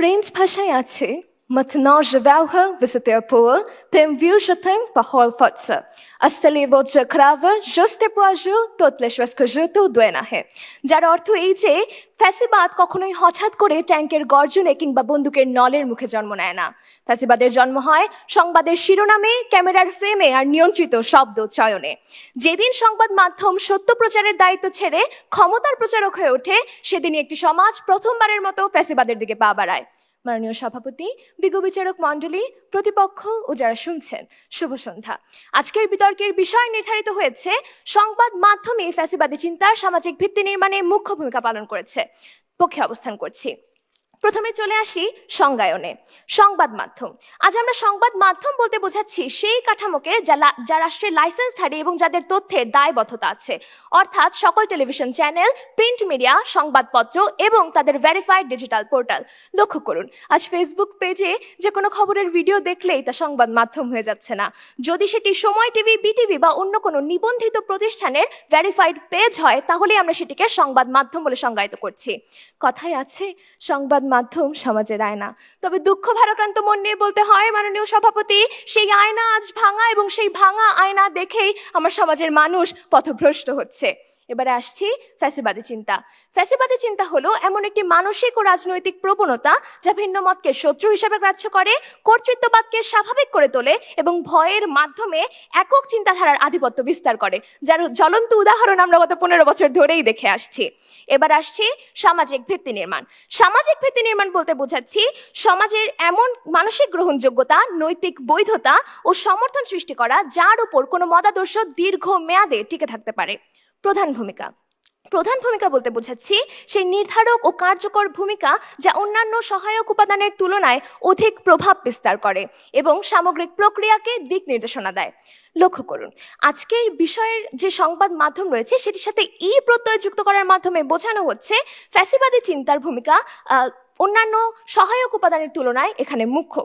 French ভাষায় আছে Maintenant je vais visiter pour tem viu je t'aime parole forte. Installez votre crave juste pour jour toutes les choses que je te donne है যার অর্থ এই যে ফ্যাসিবাদ কখনোই হঠাৎ করে ট্যাঙ্কের গর্জনে কিংবা বন্দুকের নলের মুখে জন্ম নেয় না। ফ্যাসিবাদের জন্ম হয় সংবাদের শিরোনামে, ক্যামেরার ফ্রেমে আর নিয়ন্ত্রিত শব্দ চয়নে। যেদিন সংবাদ মাধ্যম সত্য প্রচারের দায়িত্ব ছেড়ে ক্ষমতার প্রচারক হয়ে ওঠে, সেদিনই একটি সমাজ প্রথমবারের মতো ফ্যাসিবাদের দিকে পা বাড়ায়। মাননীয় সভাপতি, বিজ্ঞ বিচারক মণ্ডলী, প্রতিপক্ষ ও যারা শুনছেন, শুভ সন্ধ্যা। আজকের বিতর্কের বিষয় নির্ধারিত হয়েছে সংবাদ মাধ্যমে ফ্যাসিবাদী চিন্তার সামাজিক ভিত্তি নির্মাণে মুখ্য ভূমিকা পালন করেছে পক্ষে অবস্থান করছি। প্রথমে চলে আসি সংজ্ঞায়নে। সংবাদ মাধ্যম, আজ আমরা সংবাদ মাধ্যম বলতে বোঝাচ্ছি সেই কাঠামোকে যা রাষ্ট্রের লাইসেন্সধারী এবং যাদের তথ্যের দায়বদ্ধতা আছে, অর্থাৎ সকল টেলিভিশন চ্যানেল, প্রিন্ট মিডিয়া, সংবাদপত্র এবং তাদের ভেরিফাইড ডিজিটাল পোর্টাল। লক্ষ্য করুন, আজ ফেসবুক পেজে যে কোনো খবরের ভিডিও দেখলেই তা সংবাদ মাধ্যম হয়ে যাচ্ছে না। যদি সেটি সময় টিভি, বিটিভি বা অন্য কোনো নিবন্ধিত প্রতিষ্ঠানের ভেরিফাইড পেজ হয়, তাহলে আমরা সেটিকে সংবাদ মাধ্যম বলে সংজ্ঞায়িত করছি। কথায় আছে সংবাদ মাধ্যম সমাজের আয়না। তবে দুঃখ ভারাক্রান্ত মন নিয়ে বলতে হয় মাননীয় সভাপতি, সেই আয়না আজ ভাঙা এবং সেই ভাঙা আয়না দেখেই আমার সমাজের মানুষ পথভ্রষ্ট হচ্ছে। এবারে আসছি ফ্যাসিবাদী চিন্তা। ফ্যাসিবাদী চিন্তা হলো এমন একটি মানসিক ও রাজনৈতিক প্রবণতা যা ভিন্ন মতকে শত্রু হিসেবে গ্রাহ্য করে, কর্তৃত্ববাদকে স্বাভাবিক করে তোলে এবং ভয়ের মাধ্যমে একক চিন্তাধারার আধিপত্য বিস্তার করে, যার জ্বলন্ত উদাহরণ আমরা গত 15 বছর ধরেই দেখে আসছি। এবার আসছি সামাজিক ভিত্তি নির্মাণ। সামাজিক ভিত্তি নির্মাণ বলতে বোঝাচ্ছি সমাজের এমন মানসিক গ্রহণযোগ্যতা, নৈতিক বৈধতা ও সমর্থন সৃষ্টি করা যার উপর কোনো মতাদর্শ দীর্ঘ মেয়াদে টিকে থাকতে পারে। প্রধান ভূমিকা বলতে বোঝাচ্ছি সেই নির্ধারক ও কার্যকর ভূমিকা যা অন্যান্য সহায়ক উপাদানের তুলনায় অধিক প্রভাব বিস্তার করে এবং সামগ্রিক প্রক্রিয়াকে দিক নির্দেশনা দেয়। লক্ষ্য করুন, আজকের বিষয়ের যে সংবাদ মাধ্যম রয়েছে সেটির সাথে প্রত্যয় যুক্ত করার মাধ্যমে বোঝানো হচ্ছে ফ্যাসিবাদী চিন্তার ভূমিকা অন্যান্য সহায়ক উপাদানের তুলনায় এখানে মুখ্য।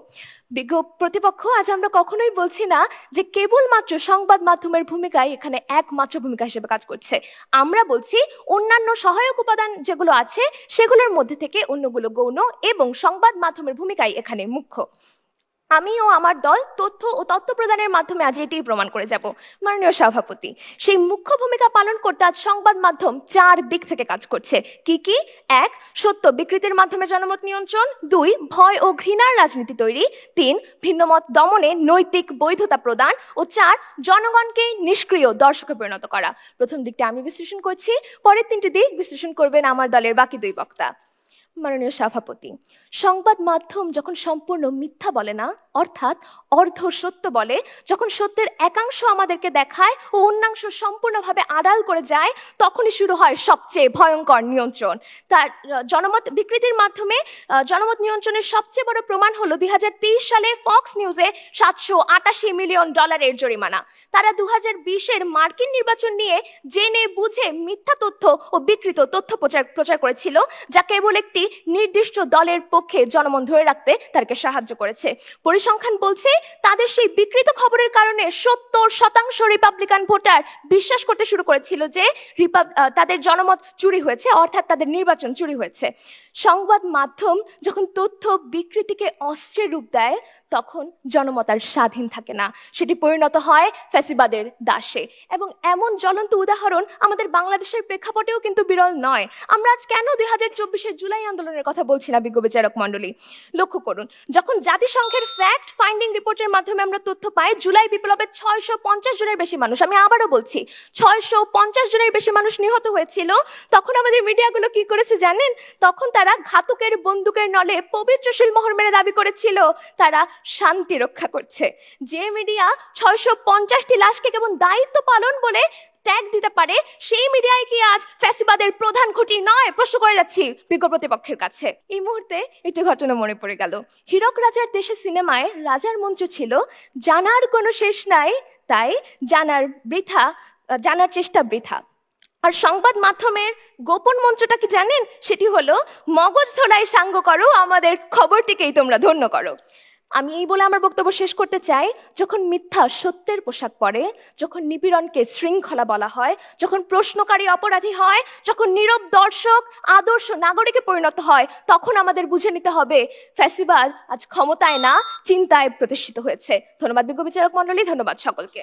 বিজ্ঞ প্রতিপক্ষ, আজ আমরা কখনোই বলছি না যে কেবলমাত্র সংবাদ মাধ্যমের ভূমিকাই এখানে একমাত্র ভূমিকা হিসেবে কাজ করছে। আমরা বলছি অন্যান্য সহায়ক উপাদান যেগুলো আছে সেগুলোর মধ্যে থেকে অন্যগুলো গৌণ এবং সংবাদ মাধ্যমের ভূমিকাই এখানে মুখ্য। আমি ও আমার দল তথ্য ও তত্ত্ব প্রদানের মাধ্যমে আজ এটিই প্রমাণ করে যাব। মাননীয় সভাপতি, সেই মুখ্য ভূমিকা পালন করতে আজ সংবাদ মাধ্যম 4 দিক থেকে কাজ করছে। কি কি? 1. সত্য বিকৃতির মাধ্যমে জনমত নিয়ন্ত্রণ। 2. ভয় ও ঘৃণার রাজনীতি তৈরি। 3. ভিন্নমত দমনে নৈতিক বৈধতা প্রদান। ও 4. জনগণকে নিষ্ক্রিয় দর্শকে পরিণত করা। প্রথম দিকটা আমি বিশ্লেষণ করছি, পরের 3টি দিক বিশ্লেষণ করবেন আমার দলের বাকি 2 বক্তা। মাননীয় সভাপতি, সংবাদ মাধ্যম যখন সম্পূর্ণ মিথ্যা বলে না, অর্থাৎ অর্ধ সত্য বলে, যখন সত্যের একাংশ আমাদেরকে দেখায় ও অন্যাংশ সম্পূর্ণভাবে আড়াল করে যায়, তখনই শুরু হয় সবচেয়ে ভয়ঙ্কর নিয়ন্ত্রণ। তার জনমত বিকৃতির মাধ্যমে জনমত নিয়ন্ত্রণের সবচেয়ে বড় প্রমাণ হলো 2023 সালে ফক্স নিউজে $788 মিলিয়ন জরিমানা। তারা 2020-এর মার্কিন নির্বাচন নিয়ে জেনে বুঝে মিথ্যা তথ্য ও বিকৃত তথ্য প্রচার করেছিল, যা কেবল একটি নির্দিষ্ট দলের পক্ষে জনমন ধরে রাখতে তাদেরকে সাহায্য করেছে। পরিসংখ্যান বলছে তাদের সেই বিকৃত খবরের কারণে 70% রিপাবলিকান ভোটার বিশ্বাস করতে শুরু করেছিল যে তাদের জনমত চুরি হয়েছে, অর্থাৎ তাদের নির্বাচন চুরি হয়েছে। সংবাদ মাধ্যম যখন তথ্য বিকৃতিকে অস্ত্রের রূপ দেয়, তখন জনমত আর স্বাধীন থাকে না, সেটি পরিণত হয় ফ্যাসিবাদের দাসে। এবং এমন জ্বলন্ত উদাহরণ আমাদের বাংলাদেশের প্রেক্ষাপটেও কিন্তু বিরল নয়। আমরা আজ কেন 2024-এর জুলাই আন্দোলনের কথা বলছি না বিজ্ঞ বিচারক মণ্ডলী? লক্ষ্য করুন, যখন জাতিসংঘের ফ্যাক্ট ফাইন্ডিং রিপোর্টের মাধ্যমে আমরা তথ্য পাই জুলাই বিপ্লবে 650 জনের বেশি মানুষ, আমি আবারও বলছি 650 জনের বেশি মানুষ নিহত হয়েছিল, তখন আমাদের মিডিয়াগুলো কি করেছে জানেন? তখন তারা ঘাতকের বন্দুকের নলে পবিত্র শিলমোহর মেরে দাবি করেছিল তারা শান্তি রক্ষা করছে। যে মিডিয়া 650টি লাশকে কেবল দায়িত্ব পালন বলে ট্যাগ দিতে পারে, সেই মিডিয়ায় কি আজ ফ্যাসিবাদের প্রধান খুঁটি নয়? প্রশ্ন করে যাচ্ছি বিজ্ঞ প্রতিপক্ষের কাছে। এই মুহূর্তে একটি ঘটনা মনে পড়ে গেল। হীরক রাজার দেশে সিনেমায় রাজার মন্ত্র ছিল, জানার কোনো শেষ নাই, তাই জানার চেষ্টা বৃথা। আর সংবাদ মাধ্যমের গোপন মন্ত্রটা কি জানেন? সেটি হলো মগজ ধোলাই সাঙ্গ করো, আমাদের খবরটিকেই তোমরা ধন্য করো। আমি এই বলে আমার বক্তব্য শেষ করতে চাই, যখন মিথ্যা সত্যের পোশাক পরে, যখন নিপীড়নকে শৃঙ্খলা বলা হয়, যখন প্রশ্নকারী অপরাধী হয়, যখন নীরব দর্শক আদর্শ নাগরিকে পরিণত হয়, তখন আমাদের বুঝে নিতে হবে ফ্যাসিবাদ আজ ক্ষমতায় না চিন্তায় প্রতিষ্ঠিত হয়েছে। ধন্যবাদ বিজ্ঞ বিচারক মণ্ডলী, ধন্যবাদ সকলকে।